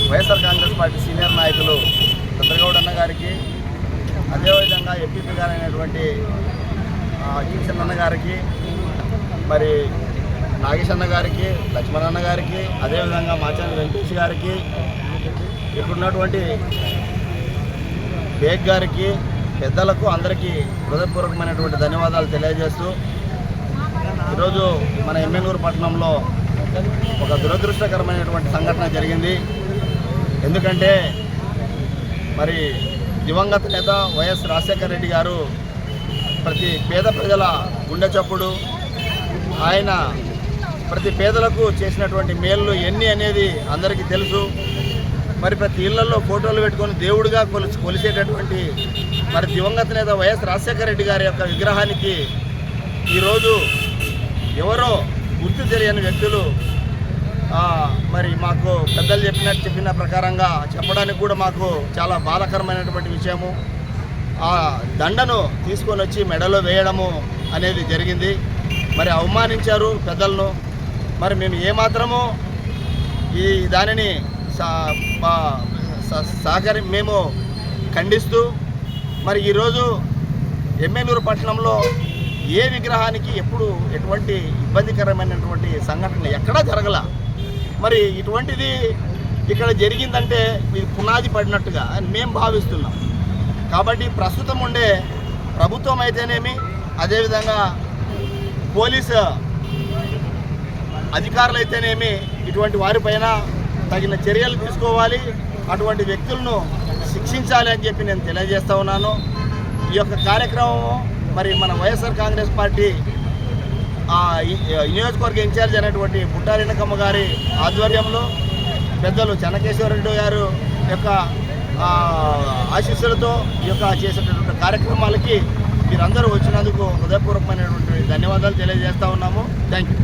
YSR Congress party senior నాయకులు చంద్రగౌడ్ అన్న గారికి, అదేవిధంగా ఎంపీపీ గారైనటువంటి కిషన్ అన్న గారికి, మరి నాగేష్ అన్న గారికి, లక్ష్మణ్ అన్న గారికి, అదేవిధంగా మాచాని వెంకటేష్ గారికి, ఇక్కడున్నటువంటి బేగ్ గారికి, పెద్దలకు అందరికీ హృదయపూర్వకమైనటువంటి ధన్యవాదాలు తెలియజేస్తూ, ఈరోజు మన ఎమ్మెనూరు పట్టణంలో ఒక దురదృష్టకరమైనటువంటి సంఘటన జరిగింది. ఎందుకంటే మరి దివంగత నేత వైఎస్ రాజశేఖర రెడ్డి గారు ప్రతి పేద ప్రజల గుండె చప్పుడు, ఆయన ప్రతి పేదలకు చేసినటువంటి మేళ్ళు ఎన్ని అనేది అందరికీ తెలుసు. మరి ప్రతి ఇళ్లలో ఫోటోలు పెట్టుకొని దేవుడిగా కొలిసేటటువంటి మరి దివంగత నేత వైఎస్ రాజశేఖర రెడ్డి గారి యొక్క విగ్రహానికి ఈరోజు ఎవరో గుర్తు తెలియని వ్యక్తులు మరి మాకు పెద్దలు చెప్పిన ప్రకారంగా చెప్పడానికి కూడా మాకు చాలా బాధాకరమైనటువంటి విషయము. ఆ దండను తీసుకొని వచ్చి మెడలో వేయడము అనేది జరిగింది. మరి అవమానించారు పెద్దలను. మరి మేము ఏమాత్రము ఈ దానిని మేము ఖండిస్తూ, మరి ఈరోజు ఎమ్మెనూరు పట్టణంలో ఏ విగ్రహానికి ఎప్పుడు ఎటువంటి ఇబ్బందికరమైనటువంటి సంఘటన ఎక్కడా జరగల. మరి ఇటువంటిది ఇక్కడ జరిగిందంటే ఇది పునాది పడినట్టుగా మేము భావిస్తున్నాం. కాబట్టి ప్రస్తుతం ఉండే ప్రభుత్వం అయితేనేమి, అదేవిధంగా పోలీసు అధికారులు అయితేనేమి ఇటువంటి వారిపైన తగిన చర్యలు తీసుకోవాలి, అటువంటి వ్యక్తులను శిక్షించాలి అని చెప్పి నేను తెలియజేస్తూ ఉన్నాను. ఈ యొక్క కార్యక్రమం మరి మన వైఎస్ఆర్ కాంగ్రెస్ పార్టీ నియోజకవర్గ ఇన్ఛార్జ్ అయినటువంటి బుట్టారెడ్డమ్మ గారి ఆధ్వర్యంలో పెద్దలు చెన్నకేశ్వరరెడ్డి గారు యొక్క ఆశీస్సులతో ఈ యొక్క చేసేటటువంటి కార్యక్రమాలకి మీరందరూ వచ్చినందుకు హృదయపూర్వకమైనటువంటి ధన్యవాదాలు తెలియజేస్తూ ఉన్నాము. Thank you.